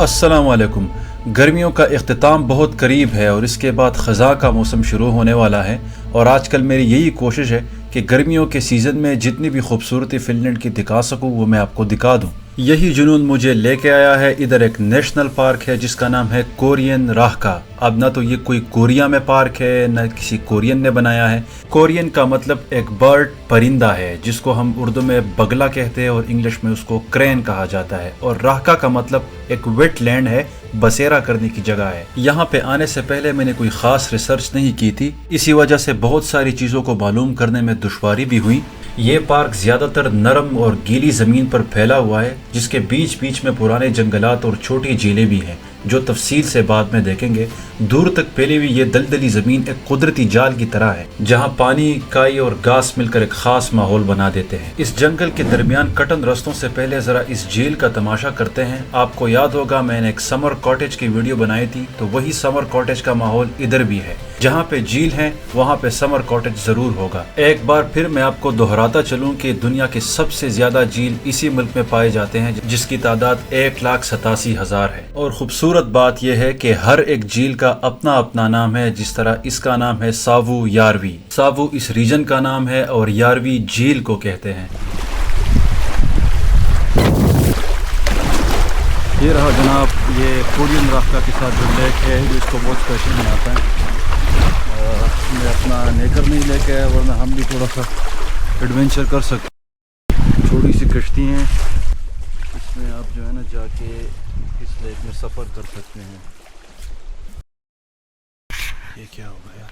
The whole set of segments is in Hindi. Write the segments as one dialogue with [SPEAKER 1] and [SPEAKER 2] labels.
[SPEAKER 1] अस्सलाम वालेकुम। गर्मियों का इख्तिताम बहुत करीब है और इसके बाद ख़ज़ा का मौसम शुरू होने वाला है और आजकल मेरी यही कोशिश है कि गर्मियों के सीज़न में जितनी भी खूबसूरती फ़िनलैंड की दिखा सकूं वो मैं आपको दिखा दूं। यही जुनून मुझे लेके आया है। इधर एक नेशनल पार्क है जिसका नाम है कोरियन राहका। अब ना तो ये कोई कोरिया में पार्क है न किसी कोरियन ने बनाया है। कोरियन का मतलब एक बर्ड परिंदा है जिसको हम उर्दू में बगला कहते हैं और इंग्लिश में उसको क्रेन कहा जाता है। और राहका का मतलब एक वेटलैंड है, बसेरा करने की जगह है। यहाँ पे आने से पहले मैंने कोई खास रिसर्च नहीं की थी, इसी वजह से बहुत सारी चीज़ों को मालूम करने में दुश्वारी भी हुई। ये पार्क ज़्यादातर नरम और गीली ज़मीन पर फैला हुआ है जिसके बीच बीच में पुराने जंगलात और छोटी झीलें भी हैं जो तफसील से बाद में देखेंगे। दूर तक फैली हुई ये दलदली ज़मीन एक कुदरती जाल की तरह है जहाँ पानी, काई और घास मिलकर एक खास माहौल बना देते हैं। इस जंगल के दरमियान कटन रस्तों से पहले ज़रा इस झील का तमाशा करते हैं। आपको याद होगा मैंने एक समर कॉटेज की वीडियो बनाई थी, तो वही समर कॉटेज का माहौल इधर भी है। जहाँ पे झील है वहाँ पे समर कॉटेज जरूर होगा। एक बार फिर मैं आपको दोहराता चलूँ कि दुनिया के सबसे ज्यादा झील इसी मुल्क में पाए जाते हैं जिसकी तादाद 1,87,000 है। और खूबसूरत बात यह है कि हर एक झील का अपना अपना नाम है। जिस तरह इसका नाम है सावू यारवी। सावू इस रीजन का नाम है और यारवी झील को कहते हैं। ये रहा जनाब, ये कोरियन राहका के साथ जो लेक है जो इसको बहुत स्पेशल बनाता है। मैं अपना नेकर नहीं लेके आया वरना हम भी थोड़ा सा एडवेंचर कर सकते। छोटी सी कश्ती हैं, इसमें आप जो है ना जाके इस लेक में सफ़र कर सकते हैं। ये क्या हो गया?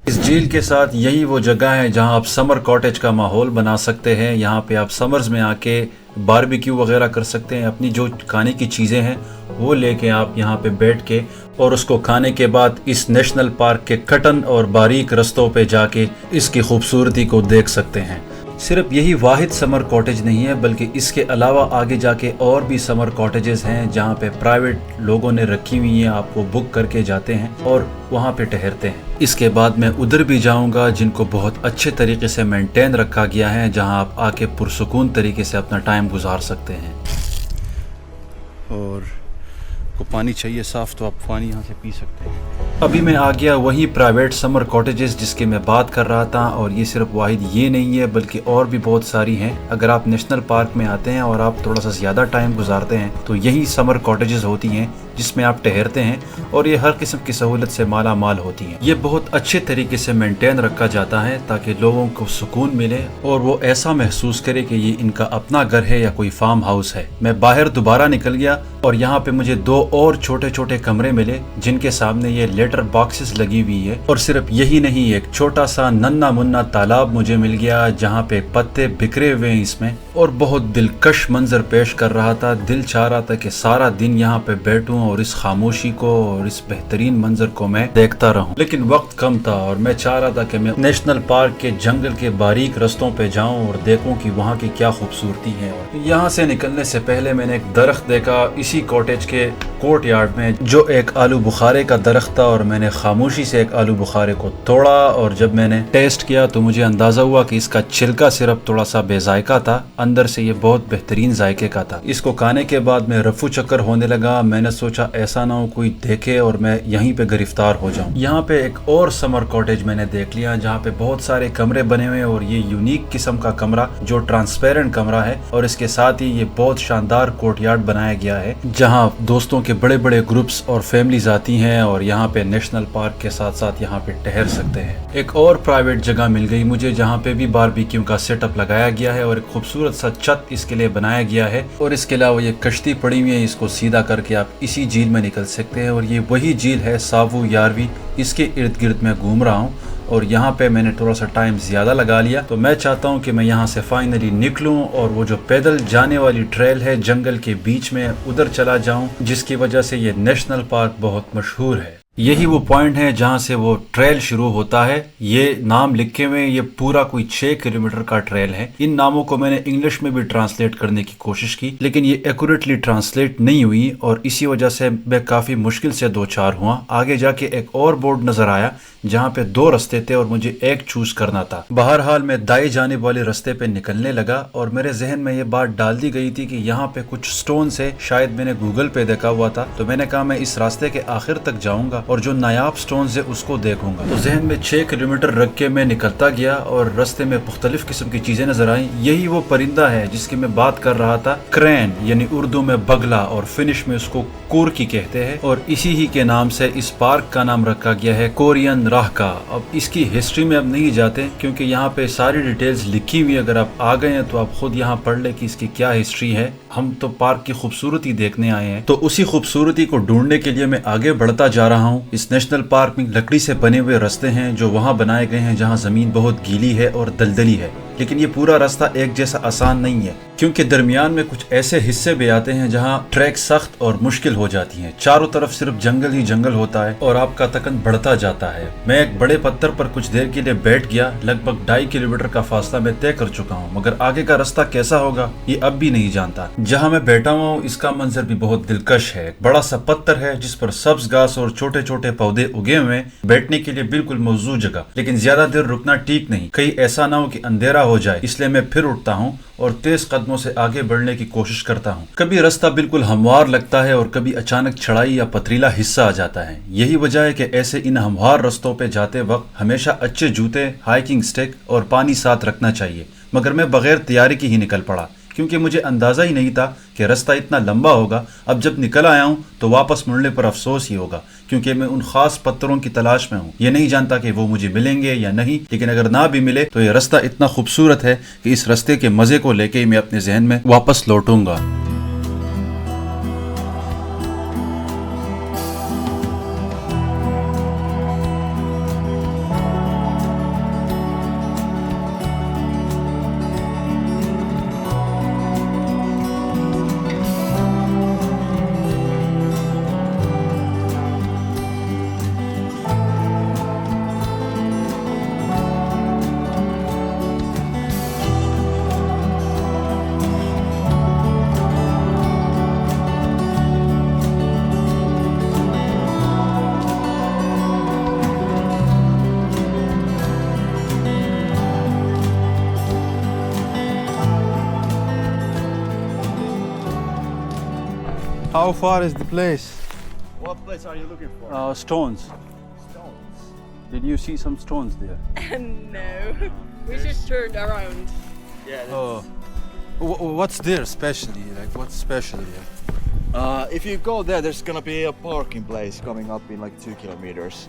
[SPEAKER 1] इस झील के साथ यही वो जगह है जहां आप समर कॉटेज का माहौल बना सकते हैं। यहाँ पे आप समर्स में आके बारबेक्यू वगैरह कर सकते हैं। अपनी जो खाने की चीज़ें हैं वो लेके आप यहाँ पे बैठ के और उसको खाने के बाद इस नेशनल पार्क के कटन और बारीक रस्तों पे जाके इसकी खूबसूरती को देख सकते हैं। सिर्फ यही वाहिद समर कॉटेज नहीं है बल्कि इसके अलावा आगे जाके और भी समर कॉटेजेस हैं जहाँ पे प्राइवेट लोगों ने रखी हुई हैं। आपको बुक करके जाते हैं और वहाँ पे ठहरते हैं। इसके बाद मैं उधर भी जाऊँगा जिनको बहुत अच्छे तरीके से मेंटेन रखा गया है, जहाँ आप आके पुरसुकून तरीके से अपना टाइम गुजार सकते हैं। और को पानी चाहिए साफ़ तो आप पानी यहाँ से पी सकते हैं। अभी मैं आ गया वही प्राइवेट समर कॉटेजेस जिसकी मैं बात कर रहा था। और ये सिर्फ वाहिद ये नहीं है बल्कि और भी बहुत सारी हैं। अगर आप नेशनल पार्क में आते हैं और आप थोड़ा सा ज़्यादा टाइम गुजारते हैं तो यही समर कॉटेजेस होती हैं जिसमें आप ठहरते हैं और ये हर किस्म की सहूलत से माला माल होती हैं। ये बहुत अच्छे तरीके से मेंटेन रखा जाता है ताकि लोगों को सुकून मिले और वो ऐसा महसूस करे कि ये इनका अपना घर है या कोई फार्म हाउस है। मैं बाहर दोबारा निकल गया और यहाँ पे मुझे 2 और छोटे छोटे कमरे मिले जिनके सामने ये लेटर बॉक्सेस लगी हुई है। और सिर्फ यही नहीं, एक छोटा सा नन्ना मुन्ना तालाब मुझे मिल गया जहाँ पे पत्ते बिखरे हुए हैं इसमें और बहुत दिलकश मंजर पेश कर रहा था। दिल चाह रहा था कि सारा दिन यहाँ पे बैठूं और इस खामोशी को और इस बेहतरीन मंजर को मैं देखता रहूं। लेकिन वक्त कम था और मैं चाह रहा था कि मैं नेशनल पार्क के जंगल के बारीक रस्तों पे जाऊं और देखूं कि वहाँ की क्या खूबसूरती है। यहाँ से निकलने से पहले मैंने एक दरख्त देखा इसी कॉटेज के कोर्ट यार्ड में जो एक आलू बुखारे का दरख्त था और मैंने खामोशी से एक आलू बुखारे को तोड़ा और जब मैंने टेस्ट किया तो मुझे अंदाजा हुआ कि इसका छिलका सिर्फ थोड़ा सा बेजायका था, अंदर से ये बहुत बेहतरीन जायके का था। इसको खाने के बाद मैं रफू चक्कर होने लगा। मैंने सोचा ऐसा ना हो कोई देखे और मैं यहीं पे गिरफ्तार हो जाऊं। यहाँ पे एक और समर कॉटेज मैंने देख लिया जहाँ पे बहुत सारे कमरे बने हुए हैं और ये यूनिक किस्म का कमरा जो ट्रांसपेरेंट कमरा है और इसके साथ ही ये बहुत शानदार कोर्टयार्ड बनाया गया है जहाँ दोस्तों के बड़े बड़े ग्रुप्स और फैमिलीज आती हैं और यहाँ पे नेशनल पार्क के साथ साथ यहाँ पे ठहर सकते हैं। एक और प्राइवेट जगह मिल गई मुझे जहाँ पे भी बारबेक्यू का सेटअप लगाया गया है और एक खूबसूरत सा छत इसके लिए बनाया गया है। और इसके अलावा ये कश्ती पड़ी हुई है, इसको सीधा करके आप इसी झील में निकल सकते हैं और ये वही झील है सावू यारवी। इसके इर्द गिर्द मैं घूम रहा हूँ और यहाँ पे मैंने थोड़ा सा टाइम ज़्यादा लगा लिया। तो मैं चाहता हूँ कि मैं यहाँ से फाइनली निकलूँ और वो जो पैदल जाने वाली ट्रेल है जंगल के बीच में, उधर चला जाऊँ, जिसकी वजह से ये नेशनल पार्क बहुत मशहूर है। यही वो पॉइंट है जहाँ से वो ट्रेल शुरू होता है। ये नाम लिखे हुए, ये पूरा कोई 6 किलोमीटर का ट्रेल है। इन नामों को मैंने इंग्लिश में भी ट्रांसलेट करने की कोशिश की, लेकिन ये एक्यूरेटली ट्रांसलेट नहीं हुई और इसी वजह से मैं काफ़ी मुश्किल से दो चार हुआ। आगे जाके एक और बोर्ड नज़र आया जहाँ पे 2 रास्ते थे और मुझे एक चूज करना था। बहरहाल मैं दाएं जानिब वाले रास्ते पे निकलने लगा और मेरे जहन में ये बात डाल दी गई थी कि यहाँ पे कुछ स्टोन है, शायद मैंने गूगल पे देखा हुआ था। तो मैंने कहा मैं इस रास्ते के आखिर तक जाऊंगा और जो नायाब स्टोन है उसको देखूंगा। तो जहन में 6 किलोमीटर रख के मैं निकलता गया और रास्ते में मुख्तलिफ किस्म की चीजें नजर आई। यही वो परिंदा है जिसकी मैं बात कर रहा था, क्रेन, यानी उर्दू में बगला और फिनिश में उसको कुर्की कहते हैं और इसी ही के नाम से इस पार्क का नाम रखा गया है कोरियन राह का। अब इसकी हिस्ट्री में अब नहीं जाते क्योंकि यहाँ पे सारी डिटेल्स लिखी हुई, अगर आप आ गए हैं तो आप खुद यहाँ पढ़ ले कि इसकी क्या हिस्ट्री है। हम तो पार्क की खूबसूरती देखने आए हैं, तो उसी खूबसूरती को ढूंढने के लिए मैं आगे बढ़ता जा रहा हूँ। इस नेशनल पार्क में लकड़ी से बने हुए रास्ते हैं जो वहाँ बनाए गए हैं जहाँ जमीन बहुत गीली है और दलदली है, लेकिन ये पूरा रास्ता एक जैसा आसान नहीं है क्योंकि दरमियान में कुछ ऐसे हिस्से भी आते हैं जहाँ ट्रैक सख्त और मुश्किल हो जाती है। चारों तरफ सिर्फ जंगल ही जंगल होता है और आपका थकन बढ़ता जाता है। मैं एक बड़े पत्थर पर कुछ देर के लिए बैठ गया। लगभग 2.5 किलोमीटर का फासला मैं तय कर चुका हूँ, मगर आगे का रास्ता कैसा होगा ये अब भी नहीं जानता। जहाँ मैं बैठा हुआ हूँ इसका मंजर भी बहुत दिलकश है। बड़ा सा पत्थर है जिस पर सब्ज घास और छोटे छोटे पौधे उगे हुए हैं। बैठने के लिए बिल्कुल मौजूद जगह, लेकिन ज्यादा देर रुकना ठीक नहीं, कहीं ऐसा ना हो कि अंधेरा हो जाए। इसलिए मैं फिर उठता हूँ और तेज कदमों से आगे बढ़ने की कोशिश करता हूँ। कभी रास्ता बिल्कुल हमवार लगता है और कभी अचानक चढ़ाई या पथरीला हिस्सा आ जाता है। यही वजह है कि ऐसे इन हमवार रास्तों पे जाते वक्त हमेशा अच्छे जूते, हाइकिंग स्टिक और पानी साथ रखना चाहिए। मगर मैं बगैर तैयारी के ही निकल पड़ा क्योंकि मुझे अंदाजा ही नहीं था कि रास्ता इतना लंबा होगा। अब जब निकल आया हूँ तो वापस मुड़ने पर अफसोस ही होगा क्योंकि मैं उन खास पत्थरों की तलाश में हूँ। ये नहीं जानता कि वो मुझे मिलेंगे या नहीं, लेकिन अगर ना भी मिले तो ये रास्ता इतना खूबसूरत है कि इस रास्ते के मजे को लेके ही मैं अपने जहन में वापस लौटूंगा।
[SPEAKER 2] How far is the place?
[SPEAKER 3] What place are you looking for?
[SPEAKER 1] Stones.
[SPEAKER 3] Stones.
[SPEAKER 1] Did you see some stones there?
[SPEAKER 4] No, we just turned around.
[SPEAKER 3] Yeah.
[SPEAKER 2] Oh, what's there specially? Like, what's special here?
[SPEAKER 3] If you go there, there's gonna be a parking place coming up in like 2 kilometers,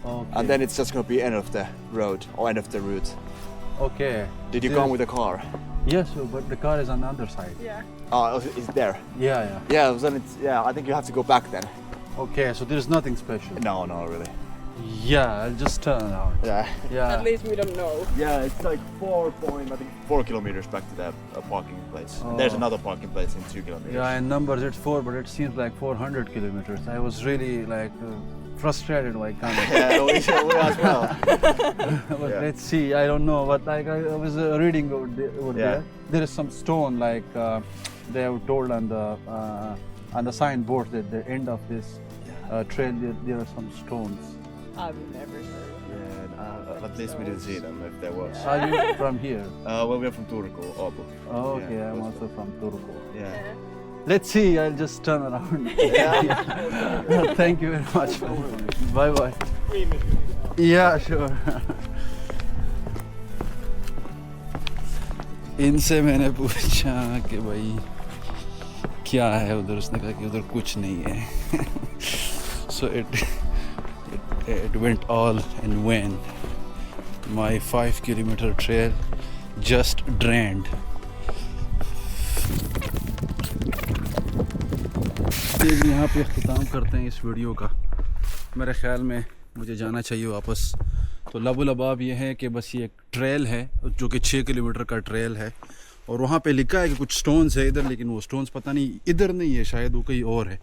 [SPEAKER 2] Okay.
[SPEAKER 3] and then it's just gonna be end of the road or end of the route.
[SPEAKER 2] Okay.
[SPEAKER 3] Did you come with a car?
[SPEAKER 2] Yes, but the car is on the other side.
[SPEAKER 4] Yeah.
[SPEAKER 3] Oh, it's there.
[SPEAKER 2] Yeah.
[SPEAKER 3] Yeah, then it's I think you have to go back then.
[SPEAKER 2] Okay, so there's nothing special.
[SPEAKER 3] No, really.
[SPEAKER 2] Yeah, I'll just turn around.
[SPEAKER 3] Yeah.
[SPEAKER 2] Yeah.
[SPEAKER 4] At least we don't know.
[SPEAKER 3] Yeah, it's like 4 kilometers back to the parking place. And there's
[SPEAKER 2] Oh.
[SPEAKER 3] another parking place in 2 kilometers.
[SPEAKER 2] Yeah, in numbers it's 4, but it seems like 400 kilometers. I was really like frustrated by coming.
[SPEAKER 3] Yeah, we as well.
[SPEAKER 2] But
[SPEAKER 3] Yeah.
[SPEAKER 2] let's see. I don't know. But like I was reading over
[SPEAKER 3] Yeah.
[SPEAKER 2] there. There is some stone like they have told on the signboard that the end of this trail there are some stones.
[SPEAKER 4] I've never heard.
[SPEAKER 3] Yeah, at least we didn't see them if there was.
[SPEAKER 2] Are you from here?
[SPEAKER 3] Well, we're from Turku, Åbo.
[SPEAKER 2] Oh, okay.
[SPEAKER 3] Yeah,
[SPEAKER 2] I'm
[SPEAKER 3] close
[SPEAKER 2] also from Turku.
[SPEAKER 3] Yeah.
[SPEAKER 2] Let's see. I'll just turn around. Thank you very much. Bye bye. Yeah, sure. इनसे मैंने पूछा कि भाई क्या है उधर, उसने कहा कि उधर कुछ नहीं है. So it went all in vain. My 5 kilometer trail just drained. यहाँ पे अख्तिताम करते हैं इस वीडियो का. मेरे ख्याल में मुझे जाना चाहिए वापस तो लबो लबाब ये है कि बस ये एक ट्रेल है जो कि 6 किलोमीटर का ट्रेल है, और वहाँ पे लिखा है कि कुछ स्टोन्स है इधर, लेकिन वो स्टोन्स पता नहीं इधर नहीं है, शायद वो कहीं और है,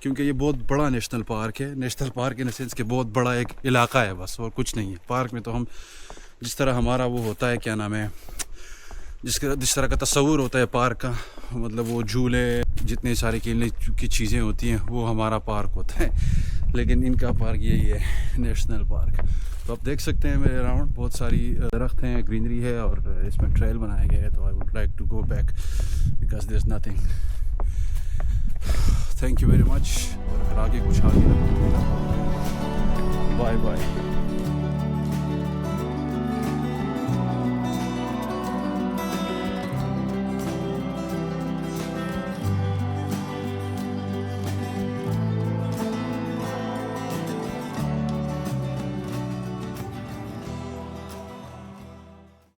[SPEAKER 2] क्योंकि ये बहुत बड़ा नेशनल पार्क है। National park in the sense कि बहुत बड़ा एक इलाका है बस, और कुछ नहीं है। पार्क में तो हम जिस तरह हमारा वो होता है, क्या नाम है, जिस तरह का तस्वुर होता है पार्क का, मतलब वो झूले, जितने सारे खेलने की चीज़ें होती हैं, वो हमारा पार्क होता है, लेकिन इनका पार्क यही है, नेशनल पार्क। तो आप देख सकते हैं मेरे अराउंड बहुत सारी दरख्त हैं, ग्रीनरी है, और इसमें ट्रेल बनाया गया है। तो I would like to go back because there is nothing. Thank you very much. और अगर आगे कुछ आ गया, बाय बाय।